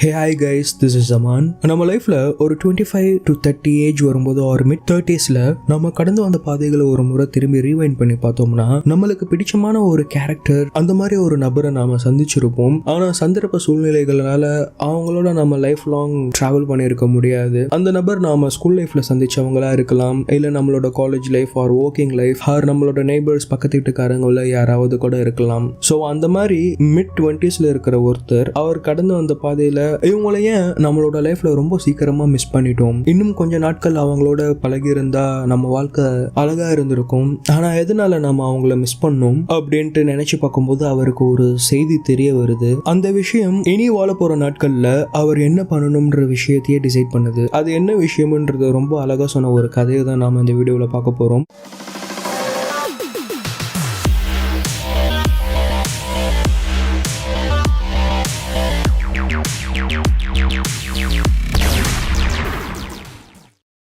Hey hi guys, this is Zaman. நம்ம லைஃப்ல ஒரு 25 to 30 ஏஜ் வரும்போது ஒரு மிட் 30ஸ்ல நம்ம கடந்து வந்த பாதைகளை ஒரு முறை திரும்பி ரீவைண்ட் பண்ணி பார்த்தோம்னா நம்மளுக்கு பிடிச்சமான ஒரு கேரக்டர் அந்த மாதிரி ஒரு நபரை நாம சந்திச்சிருப்போம். ஆனா சந்தர்ப்ப சூழ்நிலைகளால அவங்களோட நம்ம லைஃப் லாங் டிராவல் பண்ணியிருக்க முடியாது. அந்த நபர் நாம ஸ்கூல் லைஃப்ல சந்திச்சவங்களா இருக்கலாம், இல்ல நம்மளோட college life or working life or நம்மளோட நெய்பர்ஸ் பக்கத்து வீட்டுக்காரங்கள யாராவது கூட இருக்கலாம். ஸோ அந்த மாதிரி மிட் 20ஸ்ல இருக்கிற ஒருத்தர் அவர் கடந்து வந்த பாதையில இவங்களையே நம்மளோட லைஃப்ல ரொம்ப சீக்கிரமா மிஸ் பண்ணிட்டோம். இன்னும் கொஞ்ச நாட்கள் அவங்களோட பழகி இருந்தா நம்ம வாழ்க்கை அழகா இருந்திருக்கும். ஆனா எதனால நம்ம அவங்கள மிஸ் பண்ணோம் அப்படின்ட்டு நினைச்சு பார்க்கும்போது அவருக்கு ஒரு செய்தி தெரிய வருது. அந்த விஷயம் இனி வாழ போற நாட்கள்ல அவர் என்ன பண்ணணும்ன்ற விஷயத்தையே டிசைட் பண்ணுது. அது என்ன விஷயம்ன்றது ரொம்ப அழகா சொன்ன ஒரு கதையை தான் நாம இந்த வீடியோல பார்க்க போறோம்.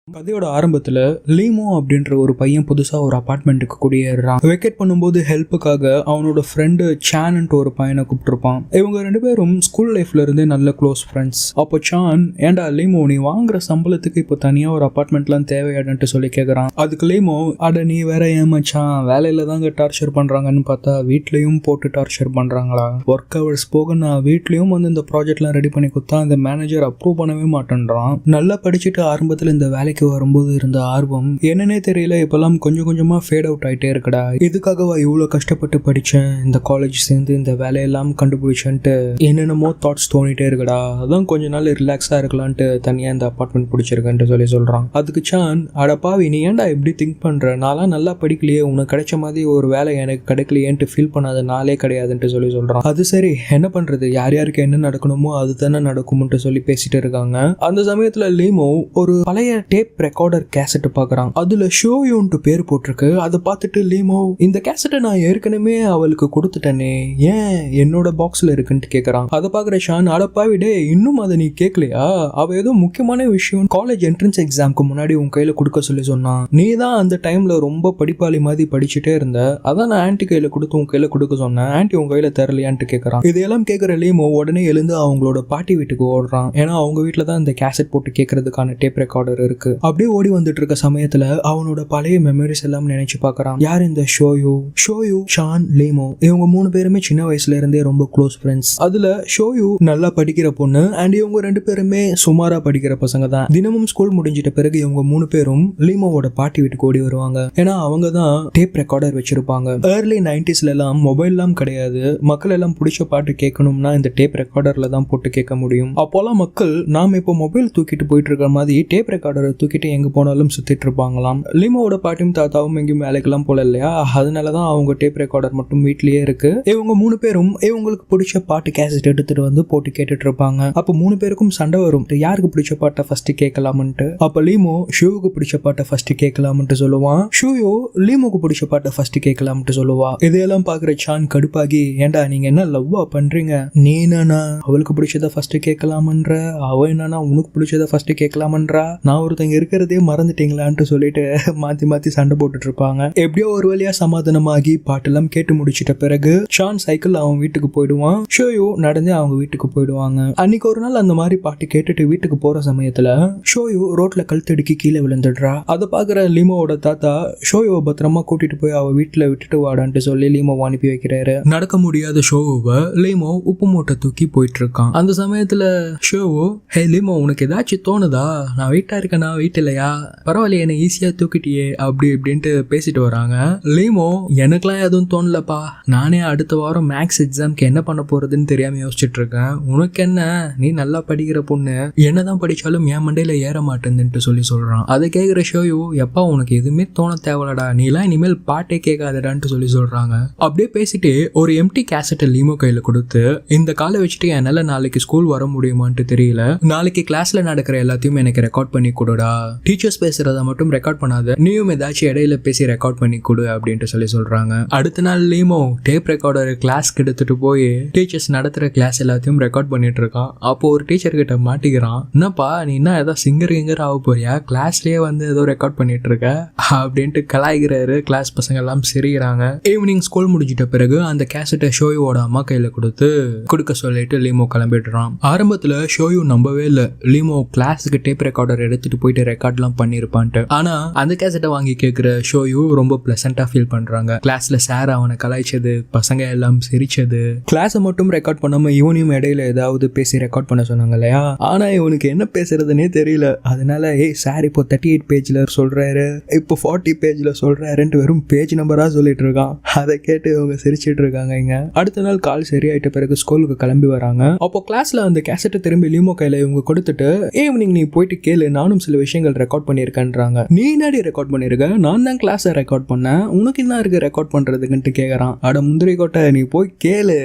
கதையோட ஆரம்பத்தில் லீமோ அப்படின்ற ஒரு பையன் புதுசாக ஒரு அப்பார்ட்மெண்ட்டுக்கு குடியேறான். வெக்கேட் பண்ணும்போது ஹெல்ப்புக்காக அவனோட ஃப்ரெண்டு சான்ட்டு ஒரு பையனை கூப்பிட்டுருப்பான். இவங்க ரெண்டு பேரும் ஸ்கூல் லைஃப்ல இருந்தே நல்ல க்ளோஸ் ஃப்ரெண்ட்ஸ். அப்போ சான், ஏண்டா லீமோ, நீ வாங்குற சம்பளத்துக்கு இப்போ தனியாக ஒரு அப்பார்ட்மெண்ட்லாம் தேவையாடுன்ட்டு சொல்லி கேட்குறான். அதுக்கு லீமோ, அட நீ வேற ஏமாச்சான், வேலையில தாங்க டார்ச்சர் பண்ணுறாங்கன்னு பார்த்தா வீட்லேயும் போட்டு டார்ச்சர் பண்ணுறாங்களா? ஒர்க் ஹவர்ஸ் போக நான் வீட்லேயும் வந்து இந்த ப்ராஜெக்ட்லாம் ரெடி பண்ணி கொடுத்தா இந்த மேனேஜர் அப்ரூவ் பண்ணவே மாட்டேன்றான். நல்லா படிச்சுட்டு ஆரம்பத்தில் இந்த வேலைக்கு வரும்போது இருந்த ஆர்வம் என்னன்னே தெரியல, இப்பெல்லாம் கொஞ்சம் கொஞ்சமா ஃபேட் அவுட் ஆயிட்டே இருக்கடா. இதுக்காகவா இவ்வளவு கஷ்டப்பட்டு படிச்சேன், இந்த காலேஜ் சேர்ந்து இந்த வேலையெல்லாம் கண்டுபிடிச்சேன்ட்டு என்னென்னமோ தாட்ஸ் தோணிட்டே இருக்கடா. அதான் கொஞ்ச நாள் ரிலாக்ஸா இருக்கலான்ட்டு தனியா இந்த அப்பார்ட்மெண்ட் பிடிச்சிருக்கேன்ட்டு சொல்லி சொல்றான். அதுக்கு சான், அடப்பாவி நீ ஏன்டா இப்படி திங்க் பண்ற, நான்லாம் நல்லா படிக்கலையே, உனக்கு கிடைச்ச மாதிரி ஒரு வேலை எனக்கு கிடைக்கலையேன்ட்டு ஃபீல் பண்ணாத நாளே கிடையாதுன்ட்டு சொல்லி சொல்றான். அது சரி, என்ன பண்றது, யார் யாருக்கு என்ன நடக்கணுமோ அது தானே நடக்கும்ட்டு சொல்லி பேசிட்டு இருக்காங்க. அந்த சமயத்துல லீமோ ஒரு பழைய டேப் ரெக்கார்டர் கேசட் பாக்குறான். அதுல ஷோயூன்ட்டு பேர் போட்டிருக்கு. அதை பார்த்துட்டு லீமோ, இந்த கேசட்டை நான் ஏற்கனவே அவளுக்கு கொடுத்துட்டேனே, ஏன் என்னோட பாக்ஸ்ல இருக்குன்னு கேக்குறான். அதை பாக்குற ஷான், அடப்பாவிடே இன்னும் அதை நீ கேட்கலையா, அவ ஏதோ முக்கியமான விஷயம் காலேஜ் என்ட்ரன்ஸ் எக்ஸாம்க்கு முன்னாடி உன் கையில கொடுக்க சொல்லி சொன்னான். நீ தான் அந்த டைம்ல ரொம்ப படிப்பாளி மாதிரி படிச்சுட்டே இருந்த, அதான் நான் ஆன்டி கையில கொடுத்து உன் கையில கொடுக்க சொன்னேன், ஆன்டி உன் கையில தரலையான்ட்டு கேட்கறான். இதையெல்லாம் கேட்கிற லீமோ உடனே எழுந்து அவங்களோட பாட்டி வீட்டுக்கு ஓடுறான். ஏன்னா அவங்க வீட்டுல தான் இந்த கேசட் போட்டு கேட்கறதுக்கான டேப் ரெக்கார்டர் இருக்கு. அப்படியே ஓடி வந்துட்டு இருக்க சமயத்துல அவனோட பழைய மெமரிஸ் எல்லாம் நினைச்சு பாக்குறான். யார் இந்த ஷோயூ, ஷான், லீமோ, இவங்க மூணு பேருமே சின்ன வயசுல இருந்தே ரொம்ப க்ளோஸ் ஃப்ரெண்ட்ஸ். அதுல ஷோயூ நல்லா படிக்கிற பொண்ணு அண்ட் இவங்க ரெண்டு பேருமே சுமாரா படிக்கிற பசங்க தான். தினமும் ஸ்கூல் முடிஞ்சிட்ட பிறகு இவங்க மூணு பேரும் லீமோவோட பாட்டி வீட்டுக்கு ஓடி வருவாங்க. ஏன்னா அவங்க தான் டேப் ரெக்கார்டர் வச்சிருப்பாங்க. ஏர்லி 90ஸ்ல எல்லாம் மொபைல் எல்லாம் கிடையாது. மக்கள் எல்லாம் பிடிச்ச பாட்டு கேட்கணும்னா இந்த டேப் ரெக்கார்டர்ல தான் போட்டு கேட்க முடியும். அப்போலாம் மக்கள் நாம இப்போ மொபைல் தூக்கிட்டு போயிட்டு இருக்கிற மாதிரி டேப் ரெக்கார்டரை தூக்கிட்டு எங்க போனாலும் சுத்திட்டு இருப்பாங்களாம். லீமோவோட பாட்டியும் தாத்தாவும் எங்கேயும் வேலைக்கெல்லாம் போல இல்லையா, அதனாலதான் அவங்க டேப் ரெக்கார்டர் மட்டும் வீட்லயே இருக்கு. இவங்க மூணு பேரும் இவங்களுக்கு பிடிச்ச பாட்டு கேசட் எடுத்துட்டு வந்து போட்டு கேட்டுட்டு இருப்பாங்க. அப்ப மூணு பேருக்கும் சண்டை வரும், யாருக்கு பிடிச்ச பாட்டை ஃபர்ஸ்ட் கேட்கலாம்ட்டு. அப்ப லீமோ ஷூவுக்கு பிடிச்ச பாட்டை ஃபர்ஸ்ட் கேட்கலாம்ட்டு சொல்லுவான். ஷூயோ லீமோக்கு பிடிச்ச பாட்டை ஃபர்ஸ்ட் கேட்கலாம்ட்டு சொல்லுவா. இதையெல்லாம் பாக்குற சான் கடுப்பாகி, ஏண்டா நீங்க என்ன லவ்வா பண்றீங்க, நீ என்னன்னா அவளுக்கு பிடிச்சதை ஃபர்ஸ்ட் கேட்கலாமன்ற, அவ என்னன்னா உனக்கு பிடிச்சதை ஃபர்ஸ்ட் கேட்கலாமன்றா, நான் ஒருத்தங்க இருக்கிறதே மறந்துட்டீங்களான்ட்டு சொல்லிட்டு மாத்தி மாத்தி சண்டை போட்டுட்டு இருப்பாங்க. எப்படியோ ஒரு வழியா சமாதானமாகி பாட்டெல்லாம் கேட்டு முடிச்சிட்ட பிறகு ஷான் சைக்கிள் அவன் வீட்டுக்கு போயிடுவான். ஷோயோ நடந்து அவங்க வீட்டுக்கு போயிடுவாங்க. அன்னைக்கு ஒரு நாள் அந்த மாதிரி பாட்டு கேட்டுட்டு வீட்டுக்கு போற சமயத்துல ஷோயோ ரோட்ல கழுத்தடிக்கி கீழே விழுந்துடுறா. அதை பாக்குற லீமோவோட தாத்தா ஷோயோ பத்திரமா கூட்டிட்டு போய் அவ வீட்டுல விட்டுட்டு வாடான்ட்டு சொல்லி லீமோ அனுப்பி வைக்கிறாரு. நடக்க முடியாத ஷோவை லீமோ உப்பு மூட்டை தூக்கி போயிட்டு இருக்கான். அந்த சமயத்துல ஷோவோ, ஹே லீமோ, உனக்கு ஏதாச்சும் தோணுதா, நான் வீட்டா இருக்கேனா வீட்டு இல்லையா, பரவாயில்ல என்ன ஈஸியா தூக்கிட்டியே அப்படி இப்படின்ட்டு பேசிட்டு வராங்க. லீமோ, எனக்குலாம் எதுவும் தோணலப்பா, நானே அடுத்த வாரம் மேக்ஸ் எக்ஸாம்க்கு என்ன பண்ண போறதுன்னு தெரியாம யோசிச்சுட்டு இருக்கேன். உனக்கு என்ன, நீ நல்லா படிக்கிற பொண்ணு, என்னதான் படிச்சாலும் என் மண்டையில ஏற மாட்டேன்னுட்டு சொல்லி சொல்றான். அதை கேட்கிற ஷோயோ, எப்பா உனக்கு எதுவுமே தோண தேவலடா, நீ எல்லாம் இனிமேல் பாட்டே கேட்காதடான்ட்டு சொல்லி சொல்றாங்க. அப்படியே பேசிட்டு ஒரு எம்டி கேசட்டை லீமோ கையில கொடுத்து, இந்த காலை வச்சுட்டு என்னால நாளைக்கு ஸ்கூல் வர முடியுமான்ட்டு தெரியல, நாளைக்கு கிளாஸ்ல நடக்கிற எல்லாத்தையும் எனக்கு ரெக்கார்ட் பண்ணி கொடுடா கொடுடா, டீச்சர்ஸ் பேசுறத மட்டும் ரெக்கார்ட் பண்ணாத, நீயும் ஏதாச்சும் இடையில பேசி ரெக்கார்ட் பண்ணி கொடு அப்படின்ட்டு சொல்றாங்க. அடுத்த நாள் லீமோ டேப் ரெக்கார்டர் கிளாஸ்க்கு எடுத்துட்டு போய் டீச்சர்ஸ் நடத்துற கிளாஸ் எல்லாத்தையும் ரெக்கார்ட் பண்ணிட்டு இருக்கான். அப்போ ஒரு டீச்சர் கிட்ட மாட்டிக்கிறான். என்னப்பா நீ என்ன ஏதாவது சிங்கர் ஆக போறியா, கிளாஸ்லயே வந்து ஏதோ ரெக்கார்ட் பண்ணிட்டு இருக்க அப்படின்ட்டு கலாய்கிறாரு. கிளாஸ் பசங்க எல்லாம் சிரிக்கிறாங்க. ஈவினிங் ஸ்கூல் முடிஞ்சிட்ட பிறகு அந்த கேசட்டை ஷோயுவோட அம்மா கையில கொடுக்க சொல்லிட்டு லீமோ கிளம்பிடுறான். ஆரம்பத்துல ஷோயு நம்பவே இல்ல லீமோ கிளாஸுக்கு டேப் ரெக்கார்டர் எடுத்துட்டு போயிட்டு ரெக்கார்ட்லாம் பண்ணிருப்பான்ட்டு. ஆனா அந்த கேசட்டை வாங்கி கேட்கிற ஷோயு ரொம்ப பிளசண்டா ஃபீல் பண்றாங்க. கிளாஸ்ல சார் அவனை கலாய்ச்சது, பசங்க எல்லாம் சிரிச்சது, கிளாஸை மட்டும் ரெக்கார்ட் பண்ணாம இவனையும் இடையில ஏதாவது பேசி ரெக்கார்ட் பண்ண சொன்னாங்க இல்லையா. ஆனா இவனுக்கு என்ன பேசுறதுன்னே தெரியல. அதனால சார் இப்போ 38 பேஜ்ல சொல்றாரு, இப்போ 40 பேஜ்ல சொல்றாருன்ட்டு வெறும் பேஜ் நம்பரா சொல்லிட்டு இருக்கான். அதை கேட்டு இவங்க சிரிச்சிட்டு இருக்காங்க. இங்க அடுத்த நாள் கால் சரியாயிட்ட பிறகு ஸ்கூலுக்கு கிளம்பி வராங்க. அப்போ கிளாஸ்ல அந்த கேசட்டை திரும்பி லீமோ கையில இவங்க கொடுத்துட்டு, ஈவினிங் நீ போயிட்டு கேளு, நானும் சில விஷயங்கள் ரெக்கார்ட் பண்ணிருக்கேன்றாங்க. நீ என்னடி ரெக்கார்ட் பண்ணிருக்க, நான் தான் கிளாஸை ரெக்கார்ட் பண்ணேன், உனக்கு என்ன இருக்கு ரெக்கார்ட் பண்றதுக்குன்ட்டு கேக்குறான். அட முந்திரி கோட்டை, நீ போய் கேளு,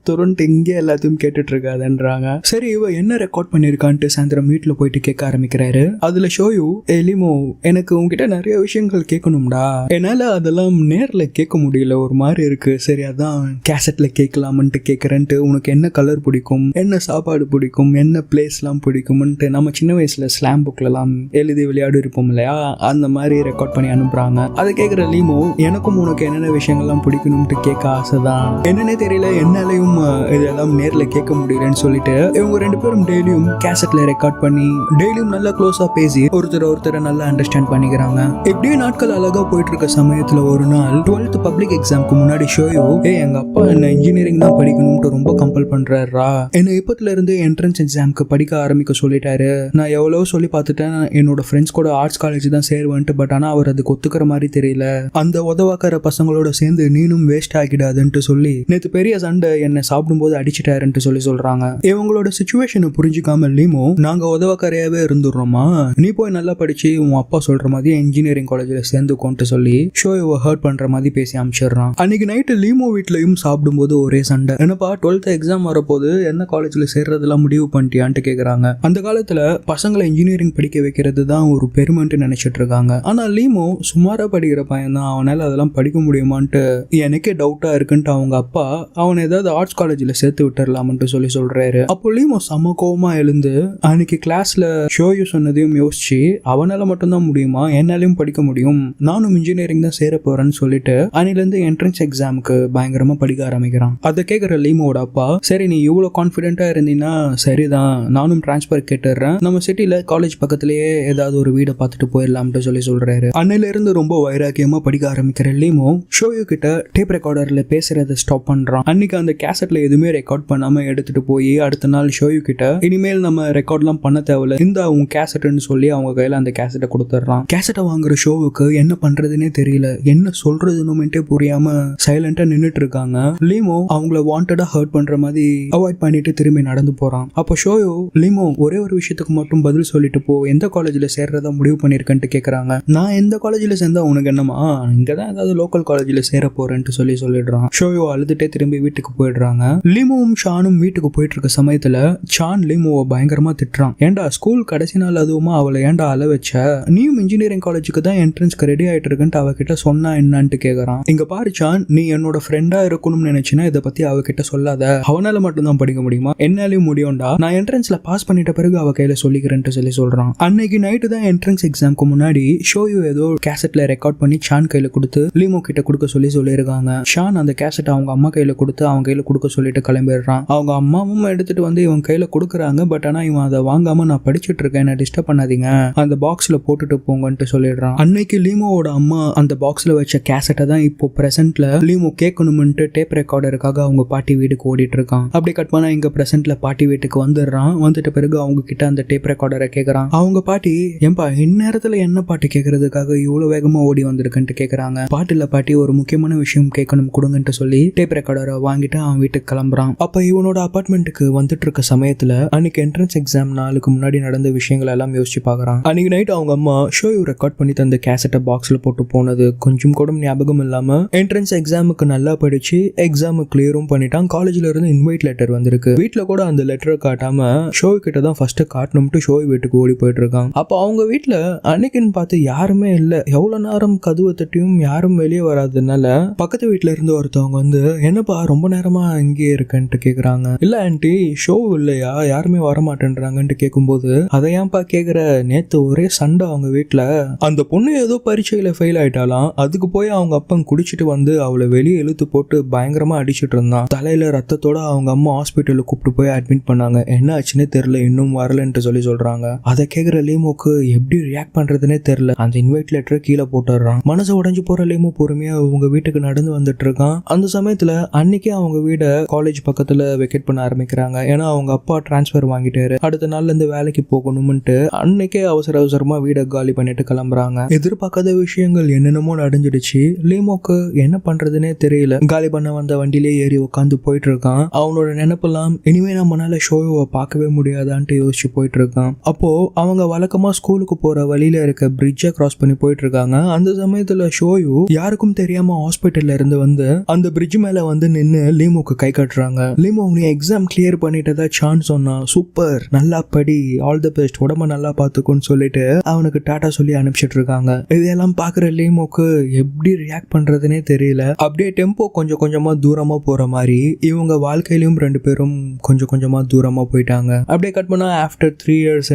துருன்ட்டு இங்கே எல்லாத்தையும் கேட்டுட்டு இருக்காதுன்றாங்க. சரி இவ என்ன ரெக்கார்ட் பண்ணிருக்கான்ட்டு சாயந்தரம் வீட்டுல போயிட்டு கேட்க ஆரம்பிக்கிறாரு. அதுல ஷோயு, லீமோ எனக்கு உங்ககிட்ட நிறைய விஷயங்கள் கேட்கணும்டா, என்னால அதெல்லாம் நேர்ல கேட்க முடியல, ஒரு மாதிரி இருக்கு, சரி அதான் கேசட்ல கேட்கலாம்ட்டு கேட்கறேன்ட்டு. உனக்கு என்ன கலர் பிடிக்கும், என்ன சாப்பாடு பிடிக்கும், என்ன பிளேஸ் எல்லாம் பிடிக்கும்ட்டு நம்ம சின்ன வயசுல ஸ்லாம் புக்ல எல்லாம் எழுதி விளையாடு இருப்போம் இல்லையா, அந்த மாதிரி ரெக்கார்ட் பண்ணி அனுப்புறாங்க. அதை கேட்கிற லீமோ, எனக்கும் உனக்கு என்னென்ன விஷயங்கள்லாம் பிடிக்கணும்ட்டு கேட்க ஆசைதான், என்னன்னே தெரியல, என்னாலையும் இதெல்லாம் நேர்ல கேட்க முடியலன்னு சொல்லிட்டு இவங்க ரெண்டு பேரும் டெய்லியும் கேசட்ல ரெக்கார்ட் பண்ணி டெய்லியும் நல்லா க்ளோஸா பேசி ஒருத்தரை நல்லா அண்டர்ஸ்டாண்ட் பண்ணிக்கிறாங்க. இப்படியே நாட்கள் அழகா போயிட்டு இருக்க சமயத்துல ஒரு நாள் 12th பப்ளிக் எக்ஸாம்க்கு முன்னாடி ஷோயோ, எங்க அப்பா என்ன இன்ஜினியரிங் தான் படிக்கணும்ட்டு ரொம்ப கம்பல் பண்றாரா, என்ன இப்பத்துல இருந்து என்ட்ரன்ஸ் எக்ஸாம்க்கு படிக்க ஆரம்பிக்க சொல்லிட்டாரு. நான் எவ்வளவு சொல்லி பார்த்துட்டேன், என்னோட ஃப்ரெண்ட்ஸ் கூட ஆர்ட்ஸ் காலேஜ் தான் சேருவேன்ட்டு, பட் ஆனா அவர் அதுக்கு ஒத்துக்கிற மாதிரி தெரியல, அந்த உதவாக்கிற பசங்களோட சேர்ந்து நீனும் வேஸ்ட் ஆகிடாதுன்ட்டு சொல்லி நேற்று பெரிய சண்டை என்ன சாப்பிடும்போது அடிச்சிட்டாருன்ட்டு சொல்றாங்க. இவங்களோட சிச்சுவேஷனை புரிஞ்சுக்காம லீமோ, நாங்க உதவாக்கரையாவே இருந்துடுறோமா, நீ போய் நல்லா படிச்சு உன் அப்பா சொல்ற மாதிரி இன்ஜினியரிங் காலேஜ்ல சேர்ந்துக்கோன்ட்டு சொல்லி ஷோயை ஹர்ட் பண்ற மாதிரி பேசி அனுப்பிச்சிடுறான். அன்னைக்கு நைட்டு லீமோ வீட்லயும் சாப்பிடும்போது ஒரே சண்டை. என்னப்பா 12th எக்ஸாம் வரப்போது, என்ன காலேஜ்ல சேர்றதெல்லாம் முடிவு பண்ணிட்டியான்ட்டு கேக்குறாங்க. அந்த காலத்துல பசங்களை இன்ஜினியரிங் படிக்க வைக்கிறது தான் ஒரு பெருமைன்ட்டு நினைச்சிட்டு இருக்காங்க. ஆனா லீமோ சுமாரா படிக்கிற பையன் தான், அவனால அதெல்லாம் படிக்க முடியுமான்ட்டு எனக்கே டவுட்டா இருக்குன்ட்டு அவங்க அப்பா அவனை ஏதாவது ஆர்ட்ஸ் காலேஜ்ல சேர்த்து விட்டுறலாம்னு சொல்றாரு. அப்போ லீமோ செம கோவமா எழுந்து, அன்னைக்கு கிளாஸ்ல ஷோயு சொன்னதையும் யோசிச்சு, அவனால மட்டும்தான் முடியுமா, என்னாலையும் படிக்க முடியும், நானும் இன்ஜினியரிங் தான் சேர போறேன்னு சொல்லிட்டு அன்னிலிருந்து என்ட்ரன்ஸ் எக்ஸாமுக்கு பயங்கரமா படிக்க ஆரம்பிக்கிறான். அதை கேட்கிற லீமோட அப்பா, சரி நீ இவ்வளவு கான்பிடென்ட்டா இருந்தீங்கன்னா சரிதான், நானும் டிரான்ஸ்பர் கேட்டுறேன், நம்ம சிட்டில காலேஜ் பக்கத்திலேயே ஏதாவது ஒரு வீடை பார்த்துட்டு போயிடலாம்னு சொல்றாரு. அன்னையில இருந்து ரொம்ப வைராக்கியமா படிக்க ஆரம்பிக்கிற லீமோ ஷோயு கிட்ட டேப் ரெக்கார்டர்ல பேசுறதை ஸ்டாப் பண்றான். அன்னைக்கு அந்த கேசட்ல எதுவுமே ரெக்கார்ட் பண்ணாம எடுத்துட்டு போய் அடுத்த நாள் ஷோயு கிட்ட, இனிமேல் நம்ம ரெக்கார்ட்லாம் பண்ண தேவையில்ல, இந்த அவங்க கேசட்னு சொல்லி அவங்க கையில அந்த கேசட்டை கொடுத்துட்றான். கேசட்டை வாங்குற ஷோவுக்கு என்ன பண்றதுன்னே தெரியல, என்ன சொல்றதுன்னு புரியாம சைலண்டா நின்னுட்டு இருக்காங்க. லீமோ அவங்கள வாண்டடா ஹர்ட் பண்ற மாதிரி அவாய்ட் பண்ணிட்டு திரும்பி நடந்து போறான். அப்போ ஷோயோ, லீமோ ஒரே ஒரு விஷயத்துக்கு மட்டும் பதில் சொல்லிட்டு போ, எந்த காலேஜ்ல சேர்றதா முடிவு பண்ணிருக்கேன்ட்டு கேக்குறாங்க. நான் எந்த காலேஜ்ல சேர்ந்தா உனக்கு என்னமா, இங்கதான் ஏதாவது லோக்கல் காலேஜ்ல சேர போறேன்ட்டு சொல்லிடுறான். ஷோயோ அழுதுட்டே திரும்பி வீட்டுக்கு போயிடுறாங்க. லீமோவும் ஷானும் வீட்டுக்கு போயிட்டு இருக்க சமயத்துல ஷான் லீமோவை பயங்கரமா திட்டுறான். ஏன்டா ஸ்கூல் கடைசி நாள் அதுவுமா அவளை ஏன்டா அழ வச்ச, நீயும் இன்ஜினியரிங் காலேஜுக்கு தான் என்ட்ரன்ஸ்க்கு ரெடி ஆயிட்டு இருக்குன்ட்டு அவகிட்ட சொன்னா என்னன்ட்டு கேக்குறான். இங்க பாரு ஷான், நீ என்னோட ஃப்ரெண்டா இருக்கணும்னு நினைச்சினா இதை பத்தி அவகிட்ட சொல்லாத, அவனால மட்டும் தான் படிக்க முடியுமா, என்னாலையும் முடியும்டா, நான் என்ட்ரன்ஸ்ல பாஸ் பண்ணிட்ட பிறகு அவ கையில சொல்லிக்கிறேன்ட்டு சொல்றான். அன்னைக்கு நைட்டு தான் என்ட்ரன்ஸ் எக்ஸாம்க்கு முன்னாடி ஷோயு ஏதோ கேசட்ல ரெக்கார்ட் பண்ணி ஷான் கையில கொடுத்து லீமோ கிட்ட கொடுக்க சொல்லியிருக்காங்க. ஷான் அந்த கேசட் அவங்க அம்மா கையில கொடுத்து அவங்க கையில கொடுக்க சொல்லிட்டு கிளம்பிடுறான். அவங்க அம்மாவும் எடுத்துட்டு வந்து இவன் கையில கொடுக்குறாங்க. பட் ஆனா இவன் அதை வாங்காம, நான் படிச்சுட்டு இருக்கேன், என்ன டிஸ்டர்ப் பண்ணாதீங்க, அந்த பாக்ஸ்ல போட்டுட்டு போங்கன்ட்டு சொல்லிடுறான். அன்னைக்கு லீமோவோட அம்மா அந்த பாக்ஸ்ல வச்ச கேசட்டை தான் இப்போ பிரசன்ட்ல லீமோ கேட்கணும்ட்டு டேப் ரெக்கார்டருக்காக அவங்க பாட்டி வீட்டுக்கு ஓடிட்டு இருக்கான். அப்படி கட் பண்ணா இங்க பிரசன்ட்ல பாட்டி வீட்டுக்கு வந்துடுறான். வந்துட்ட பிறகு அவங்க கிட்ட அந்த டேப் ரெக்கார்டரை கேட்கறான். அவங்க பாட்டி, ஏன்பா இந்நேரத்துல என்ன பாட்டு கேட்கறதுக்காக இவ்வளவு வேகமா ஓடி வந்திருக்குன்ட்டு கேட்கறாங்க. பாட்டுல பாட்டி ஒரு முக்கியமான விஷயம் கேட்கணும் கொடுங்கன்ட்டு சொல்லி டேப் ரெக்கார்டரை வாங்கிட்டு அவன் வீட்டுக்கு கிளம்புறான். அப்ப இவனோட அபார்ட்மெண்ட்டுக்கு வந்துட்டு இருக்க சமயத்துல அன்னைக்கு என்ட்ரன்ஸ் எக்ஸாம் நாளுக்கு முன்னாடி நடந்த விஷயங்கள் எல்லாம் யோசிச்சு பாக்குறான். அன்னைக்கு நைட் அவங்க அம்மா ஷோயு ரெக்கார்ட் பண்ணி தந்த கேசட்டை பாக்ஸ்ல போட்டு போனது கொஞ்சம் கூட ஞாபகம் இல்லாம என்ட்ரன்ஸ் எக்ஸாமுக்கு நல்லா படிச்சு எக்ஸாம் கிளியரும் பண்ணிட்டான். காலேஜ்ல இருந்து இன்வைட் லெட்டர் வந்திருக்கு. வீட்டுல கூட அந்த லெட்டரை காட்டாம ஷோயு கிட்ட தான் ஃபர்ஸ்ட் காட்டணும்ட்டு ஷோயு வீட்டுக்கு ஓடி போயிட்டு இருக்கான். அப்போ அவங்க வீட்டுல அன்னைக்குன்னு பார்த்து யாருமே இல்ல. எவ்வளவு நேரம் கதவை தட்டியும் யாரும் வெளியே வராதனால பக்கத்து வீட்டுல இருந்து ஒருத்தவங்க வந்து, என்னப்பா ரொம்ப நேரமா இங்கே இருக்கன்ட்டு கேக்குறாங்க. இல்ல ஆண்டி, ஷோ இல்லையா, யாருமே வரமாட்டேன்றாங்கன்ட்டு கேட்கும்போது, அதை ஏன்பா கேக்குற, நேத்து ஒரே சண்டை அவங்க வீட்டுல, அந்த பொண்ணு ஏதோ பரீட்சையில ஃபெயில் ஆயிட்டாலாம், அதுக்கு போய் அவங்க அப்பன் குடிச்சிட்டு வந்து அவளை வெளியே இழுத்து போட்டு பயங்கரமா அடிச்சிட்டு இருந்தான். தலையில ரத்தத்தோட அவங்க அம்மா ஹாஸ்பிட்டலுக்கு கூப்பிட்டு போய் அட்மிட் பண்ணாங்க. என்ன ஆச்சுன்னே தெரியல, இன்னும் வரலன்ட்டு சொல்றாங்க. அதை கேக்குற லீமோக்கு எப்படி ரியாக்ட் பண்றதுன்னே தெரியல. அந்த இன்வைட் லெட்டரை கீழே போட்டுறான். மனசு உடைஞ்சு போற லீமோ பொறுமையா அவங்க வீட்டுக்கு நடந்து வந்துட்டு இருக்கான். அந்த சமயத்துல அன்னைக்கே அவங்க வீட காலேஜ் பக்கத்துல வெக்கேட் பண்ண ஆரம்பிக்கிறாங்க. ஏன்னா அவங்க அப்பா டிரான்ஸ்பர் வாங்கிட்டாரு, அடுத்த நாள்ல இருந்து வேலைக்கு போகணும்ட்டு அன்னைக்கே அவசரமா வீட காலி பண்ணிட்டு கிளம்புறாங்க. எதிர்பார்க்காத விஷயங்கள் என்னென்னமோ நடந்துடுச்சு. லீமோக்கு என்ன பண்றதுன்னே தெரியல. காலி பண்ண வந்த வண்டியிலே ஏறி உட்காந்து போயிட்டு இருக்கான். அவனோட நினைப்பெல்லாம் இனிமே நம்மளால ஷோவை பார்க்கவே முடியாதான்ட்டு யோசிச்சு போயிட்டு இருக்கான். அப்போ அவங்க வழக்கமா ஸ்கூலுக்கு போற வழியில இருக்க பிரிட்ஜை கிராஸ் பண்ணி போயிட்டு இருக்காங்க. அந்த சமயத்துல ஷோயு யாருக்கும் தெரியாம ஹாஸ்பிட்டல்ல இருந்து வந்து அந்த பிரிட்ஜ் மேல வந்து நின்னு லீமோக்கு கை கட்டுறாங்க. லீமோ, நீ எக்ஸாம் கிளியர் பண்ணிட்டதா சான்ஸ் சொன்னா, சூப்பர், நல்லா படி, ஆல் தி பெஸ்ட், உடம்ப நல்லா பாத்துக்கோன்னு சொல்லிட்டு அவனுக்கு டாடா சொல்லி அனுப்பிச்சிட்டு இருக்காங்க. இதெல்லாம் பாக்குற லீமோக்கு எப்படி ரியாக்ட் பண்றதுன்னே தெரியல. அப்படியே டெம்போ கொஞ்சம் கொஞ்சமா தூரமா போற மாதிரி இவங்க வாழ்க்கையிலும் ரெண்டு பேரும் கொஞ்சம் கொஞ்சமா தூரமா போயிட்டாங்க. அப்படியே கட் பண்ணா ஆஃப்டர் 3 years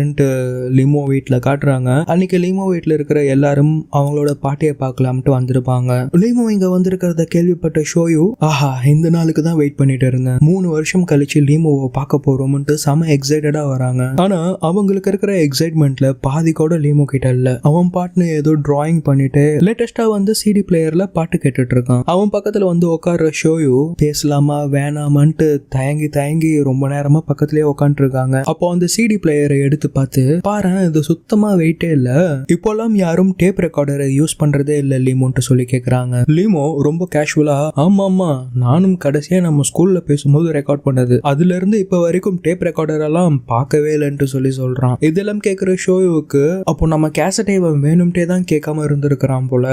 லிமோ வீட்டுல காட்டுறாங்க. அன்னைக்கு லிமோ வீட்டுல இருக்கிற எல்லாரும் அவங்களோட பாட்டியை பார்க்கலாம்ட்டு வந்திருப்பாங்க. லிமோ இங்க வந்திருக்கிறத கேள்விப்பட்ட ஷோயு, ஆஹா, இந்த நாளுக்கு தான் வெயிட் பண்ணிட்டு இருந்தேன், 3 வருஷம் கழிச்சு லீமோவை பார்க்க போறோம்ட்டு செம எக்ஸைட்டடா வராங்க. ஆனா அவங்களுக்கு இருக்கிற எக்ஸைட்மெண்ட்ல பாதி கூட லீமோ கிட்ட இல்ல. அவன் பாட்டுன்னு ஏதோ டிராயிங் பண்ணிட்டு லேட்டஸ்டா வந்து சிடி பிளேயர்ல பாட்டு கேட்டுட்டு இருக்கான். அவன் பக்கத்துல வந்து உட்கார்ற ஷோயு பேசலாமா வேணாமான்ட்டு தயங்கி ரொம்ப நேரமா பக்கத்துலயே உட்காந்துட்டு இருக்காங்க. அப்போ அந்த சிடி பிளேயரை எடுத்து பார்த்து, பாரு, இது சுத்தமா வெயிட்டே இல்ல, இப்போல்லாம் யாரும் டேப் ரெக்கார்டரை யூஸ் பண்றதே இல்ல லீமோன்ட்டு சொல்லி கேக்குறாங்க. லீமோ ரொம்ப கேஷுவலா, ஆமா நானும் கடைசியா நம்ம ஸ்கூல்ல பேசும்போது ரெக்கார்ட் பண்ணது, அதுல இருந்து இப்ப வரைக்கும் டேப் ரெக்கார்டர் எல்லாம் பார்க்கவே இல்லைன்ட்டு சொல்றான். இதெல்லாம் கேக்குற ஷோயுக்கு, அப்போ நம்ம கேசட்டை வேணும்ட்டே தான் கேட்காம இருந்திருக்கிறான் போல,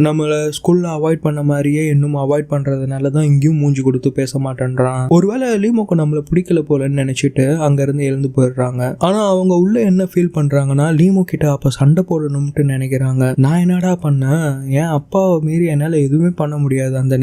நம்மள ஸ்கூல்ல அவாய்ட் பண்ண மாதிரியே இன்னும் அவாய்ட் பண்றதுனாலதான் இங்கேயும் மூஞ்சி கொடுத்து பேச மாட்டேன்றான். ஒருவேளை லீமோக்கு நம்மள பிடிக்கல போலன்னு நினைச்சிட்டு அங்க இருந்து எழுந்து போயிடுறாங்க. ஆனா அவங்க உள்ள என்ன ஃபீல் பண்றாங்கன்னா, லீமோ கிட்ட அப்ப சண்டை போடணும்ட்டு நினைக்கிறாங்க. நான் என்னடா பண்ணேன், என் அப்பாவை மீறி என்னால எதுவுமே பண்ண முடியாது அந்த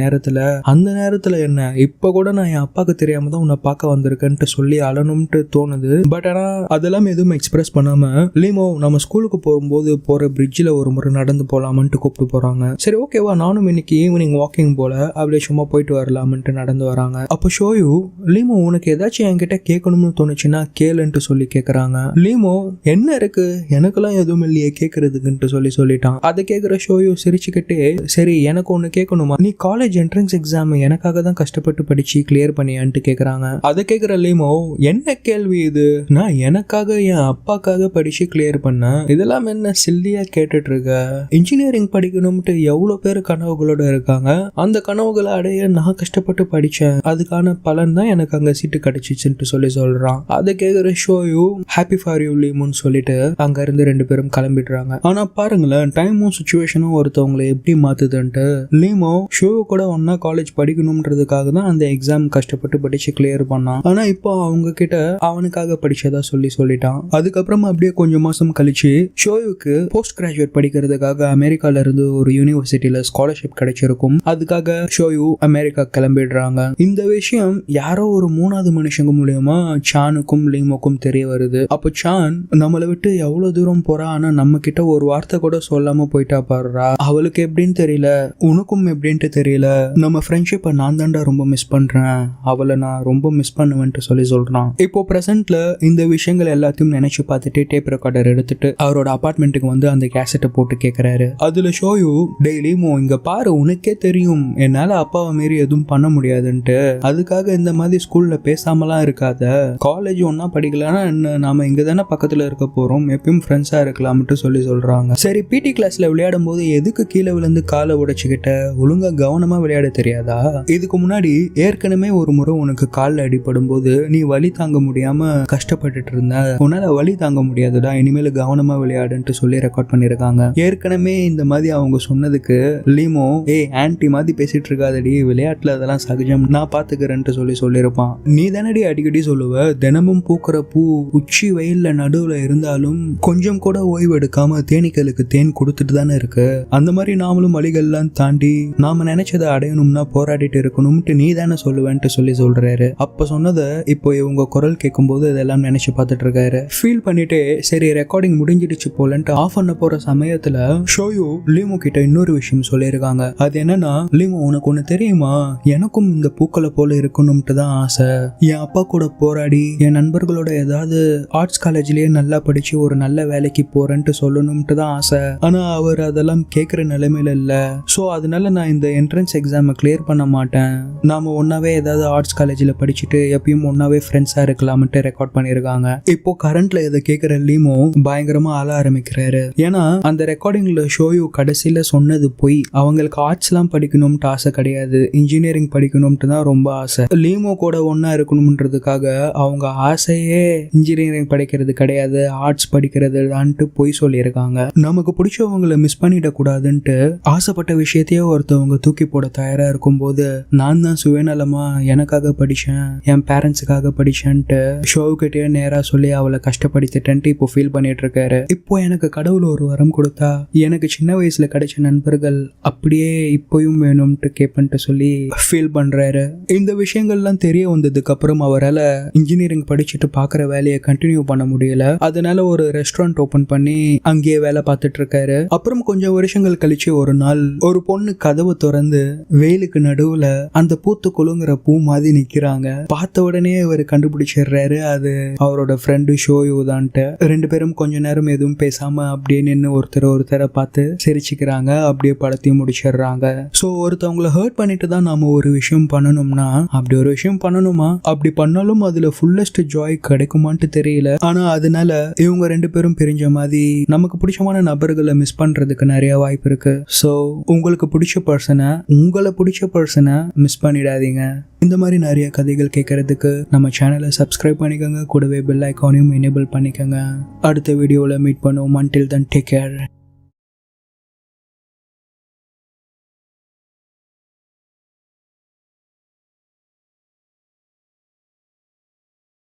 நேரத்துல என்ன, இப்ப கூட நான் என் அப்பாவுக்கு தெரியாம தான் உன்னை பார்க்க வந்திருக்கேன்ட்டு சொல்லி அழணும்ட்டு தோணுது. பட் ஆனா அதெல்லாம் எதுவும் எக்ஸ்பிரஸ் பண்ணாம லீமோ நம்ம ஸ்கூலுக்கு போகும்போது போற பிரிட்ஜில் ஒரு முறை நடந்து போலாமன்ட்டு கூப்பிட்டு போறாங்க. சரி ஓகேவா, நானும் இன்னைக்கு ஈவினிங் வாக்கிங் போல அப்படியே சும்மா போயிட்டு வரலாம்ட்டு நடந்து வராங்க. அப்போ ஷோயு, லீமோ உனக்கு ஏதாச்சும் என்கிட்ட கேட்கணும்னு தோணுச்சுன்னா கேளுன்ட்டு சொல்லி கேட்கறாங்க. லீமோ, என்ன இருக்கு, எனக்கெல்லாம் எதுவும் இல்லையே கேட்கறதுக்குன்ட்டு சொல்லிட்டான். அதை கேட்கிற ஷோயு சிரிச்சுக்கிட்டே, சரி எனக்கு ஒண்ணு கேட்கணுமா, நீ காலேஜ் என்ட்ரன்ஸ் எக்ஸாம் எனக்காக தான் கஷ்டப்பட்டு படிச்சு கிளியர் பண்ணியான்ட்டு கேட்கறாங்க. அதை கேட்கிற லீமோ, என்ன கேள்வி இது, நான் எனக்காக என் அப்பாக்காக படிச்சு கிளியர் பண்ணேன், இதெல்லாம் என்ன சில்லியா கேட்டுட்டு இருக்க, இன்ஜினியரிங் படிக்கணும்ட்டு எவ்வளவு பேர் கனவுகளோட இருக்காங்க, அந்த கனவுகளை அடைய நான் கஷ்டப்பட்டு படிச்சேன், அதுக்கான பலன் தான் எனக்கு அங்க சீட்டு கிடைச்சிச்சுன்னு சொல்றான். அதை கேட்கிற ஷோயு, ஹாப்பி ஃபார் யூ லீமோன்னு சொல்லிட்டு அங்க இருந்து ரெண்டு பேரும் கிளம்பிடுறாங்க. ஆனா பாருங்களேன், டைமும் சிச்சுவேஷனும் ஒருத்தவங்களை எப்படி மாத்துதுன்ட்டு. லீமோ ஷோ கூட ஒன்னா காலேஜ் படிக்கணும்ன்றதுக்காக தான் அந்த எக்ஸாம் கஷ்டப்பட்டு படிச்சு கிளியர் பண்ணான். ஆனா இப்போ அவங்க கிட்ட அவனுக்காக படிச்சதா சொல்லிட்டான். அதுக்கப்புறமா அப்படியே கொஞ்சம் மாசம் கழிச்சு ஷோயுக்கு போஸ்ட் கிராஜுவேட் படிக்கிறதுக்காக அமெரிக்கால இருந்து ஒரு யூனிவர்சிட்டியில ஸ்காலர்ஷிப் கிடைச்சிருக்கும். அதுக்காக ஷோயு அமெரிக்கா கிளம்பிடுறாங்க. இந்த விஷயம் யாரோ ஒரு 3வது மனுஷங்க மூலியமா சானுக்கும் லீமோக்கும் தெரிய வருது. அப்போ சான் நம்மளை விட்டு எவ்வளவு தூரம் போறா, ஆனா நம்ம கிட்ட ஒரு வார்த்தை கூட சொல்லாம போயிட்டா பாடுறா, அவளுக்கு எப்படின்னு தெரியல, உனக்கும் எப்படின்ட்டு தெரியல, நம்ம ஃப்ரெண்ட்ஷிப்பை நான் தாண்டா ரொம்ப மிஸ் பண்றேன், அவளை நான் ரொம்ப மிஸ் பண்ணுவேன்ட்டு சொல்றான். இப்போ பிரசன்ட்ல இந்த விஷயங்கள் எல்லாத்தையும் நினைச்சு பார்த்துட்டு டேப் ரெக்கார்டர் எடுத்துட்டு அவரோட அபார்ட்மெண்ட்டுக்கு வந்து அந்த கேசட்டை போட்டு கேட்கிறாரு. அதுல ஷோயு, டெய்லியும் இங்க பாரு, உனக்கே தெரியும் என்னால அப்பாவை மீறி எதுவும் பண்ண முடியாதுன்ட்டு, அதுக்காக இந்த மாதிரி ஸ்கூல்ல பேசாமலாம் இருக்காத, காலேஜ் ஒன்னா படிக்கலன்னா என்ன, நாம இங்க தானே பக்கத்துல இருக்க போறோம், எப்பயும் ஃப்ரெண்ட்ஸா இருக்கலாம்ட்டு சொல்றாங்க. சரி, பிடி கிளாஸ்ல விளையாடும் போது எதுக்கு கீழே விழுந்து காலை உடைச்சுக்கிட்ட, ஒழுங்கா கவனமா விளையாட தெரியாதா, இதுக்கு முன்னாடி ஏற்கனவே ஒரு முறை உனக்கு காலில் அடிபடும் போது நீ வலி தாங்க முடியாம கஷ்டப்பட்டுட்டு இருந்த, உன்னால வலி தாங்க முடியாதுடா, இனிமேல் கவனமா விளையாடுன்ட்டு சொல்லி ரெக்கார்ட் பண்ணிருக்காங்க. ஏற்கனவே இந்த மாதிரி அவங்க சொன்னதுக்கு லீமோ, ஆன்டி மாதிரி பேசிட்டு இருக்காதடி, விளையாட்டுல அதெல்லாம் சகஜம், நான் பாத்துக்கிறேன்ட்டு சொல்லியிருப்பான். நீ தானடி அடிக்கடி சொல்லுவ, தினமும் பூக்கிற பூ உச்சி வெயில்ல நடுவுல இருந்தா இருந்தாலும் கொஞ்சம் கூட ஓய்வு எடுக்காம தேனீக்களுக்கு தேன் கொடுத்துட்டு தானே இருக்கு. அந்த மாதிரி நாமளும் வழிகள்லாம் தாண்டி நாம நினைச்சதை அடையணும்னா போராடிட்டு இருக்கணும்ட்டு நீ தானே சொல்லுவேன்ட்டு சொல்றாரு. அப்ப சொன்னதை இப்போ இவங்க குரல் கேட்கும்போது இதெல்லாம் நினைச்சு பார்த்துட்டு இருக்காரு. ஃபீல் பண்ணிட்டு சரி ரெக்கார்டிங் முடிஞ்சிடுச்சு போலன்ட்டு ஆஃப் பண்ண போற சமயத்துல ஷோயு லீமோ கிட்ட இன்னொரு விஷயம் சொல்லியிருக்காங்க. அது என்னன்னா, லீமோ உனக்கு ஒண்ணு தெரியுமா, எனக்கும் இந்த பூக்களை போல இருக்கணும்ட்டு தான் ஆசை. என் அப்பா கூட போராடி என் நண்பர்களோட ஏதாவது ஆர்ட்ஸ் காலேஜ்லயே நல்லா படிச்சு ஒரு நல்ல வேலைக்கு போறேன்ட்டு சொல்லணும்ட்டு தான் ஆசை. ஆனா அவர் அதெல்லாம் கேட்குற நிலைமையில இல்ல. ஸோ அதனால நான் இந்த என்ட்ரன்ஸ் எக்ஸாமை கிளியர் பண்ண மாட்டேன். நாம ஒன்னாவே ஏதாவது ஆர்ட்ஸ் காலேஜில் படிச்சுட்டு எப்பயும் ஒன்னாவே ஃப்ரெண்ட்ஸா இருக்கலாம்ட்டு ரெக்கார்ட் பண்ணியிருக்காங்க. இப்போ கரண்ட்ல இதை கேட்குற லீமோ பயங்கரமா ஆள ஆரம்பிக்கிறாரு. ஏன்னா அந்த ரெக்கார்டிங்ல ஷோயு கடைசியில சொன்னது போய். அவங்களுக்கு ஆர்ட்ஸ்லாம் படிக்கணும்ட்டு ஆசை கிடையாது, இன்ஜினியரிங் படிக்கணும்ட்டு தான் ரொம்ப ஆசை. லீமோ கூட ஒன்னா இருக்கணும்ன்றதுக்காக அவங்க ஆசையே இன்ஜினியரிங் படிக்கிறது கிடையாது, ஆர்ட்ஸ் படிக்கிறது தான்ட்டு போய் சொல்லியிருக்காங்க. நமக்கு பிடிச்சவங்களை மிஸ் பண்ணிடக்கூடாதுன்ட்டு ஆசைப்பட்ட விஷயத்தையே ஒருத்தவங்க தூக்கி போட தயாரா இருக்கும்போது நான் தான் சுயநலமா எனக்காக படிச்சேன், என் பேரண்ட்ஸுக்காக படிச்சேன்ட்டு ஷோவுக்கிட்டே நேரா சொல்லி அவளை கஷ்டப்படுத்திட்டேன்ட்டு இப்போ ஃபீல் பண்ணிட்டு இருக்காரு. இப்போ எனக்கு கடவுள் ஒரு வரம் கொடுத்தா எனக்கு சின்ன வயசுல கிடைச்ச நண்பர்கள் அப்படியே இப்போயும் வேணும்ட்டு கேப்பன்ட்டு சொல்லி ஃபீல் பண்றாரு. இந்த விஷயங்கள்லாம் தெரிய வந்ததுக்கு அப்புறம் அவரால் இன்ஜினியரிங் படிச்சுட்டு பாக்குற வேலையை கண்டினியூ பண்ண முடியல. அதனால ஒரு ரெஸ்டாரண்ட் ஓபன் பண்ணி அங்கேயே வேலை பார்த்துட்டு இருக்காரு. அப்புறம் கொஞ்சம் வருஷங்கள் கழிச்சு ஒரு நாள் ஒரு பொண்ணு கதவை திறந்து வெயிலுக்கு நடுவுல அந்த பூத்து குலுங்குற பூ மாதிரி நிக்கிறாங்க. பார்த்த உடனே அவர் கண்டுபிடிச்சிடுறாரு அது அவரோட ஃப்ரெண்டு ஷோயு தான்ட்டு. ரெண்டு பேரும் கொஞ்ச நேரம் எதுவும் பேசாம அப்படியே நின்று ஒருத்தரை பார்த்து சிரிச்சுக்கிறாங்க. அப்படியே படத்தையும் முடிச்சிடுறாங்க. ஸோ ஒருத்தவங்களை ஹர்ட் பண்ணிட்டு தான் நாம ஒரு விஷயம் பண்ணணும்னா அப்படி ஒரு விஷயம் பண்ணணுமா, அப்படி பண்ணாலும் அதுல ஃபுல்லஸ்ட் ஜாய் கிடைக்குமான்ட்டு தெரியல. ஆனா அதனால இவங்க ரெண்டு பேரும் பிரிஞ்ச மாதிரி நமக்கு பிடிச்சமான நபர்களை மிஸ் பண்றதுக்கு நிறைய வாய்ப்பு இருக்கு. ஸோ உங்களுக்கு பிடிச்ச பர்சனை மிஸ் பண்ணிடாதீங்க. இந்த மாதிரி நிறைய கதைகள் கேட்கறதுக்கு நம்ம சேனலை சப்ஸ்கிரைப் பண்ணிக்கோங்க. கூடவே பெல் ஐக்கானையும் எனேபிள் பண்ணிக்கோங்க. அடுத்த வீடியோவில் மீட் பண்ணுவோம். until then take care.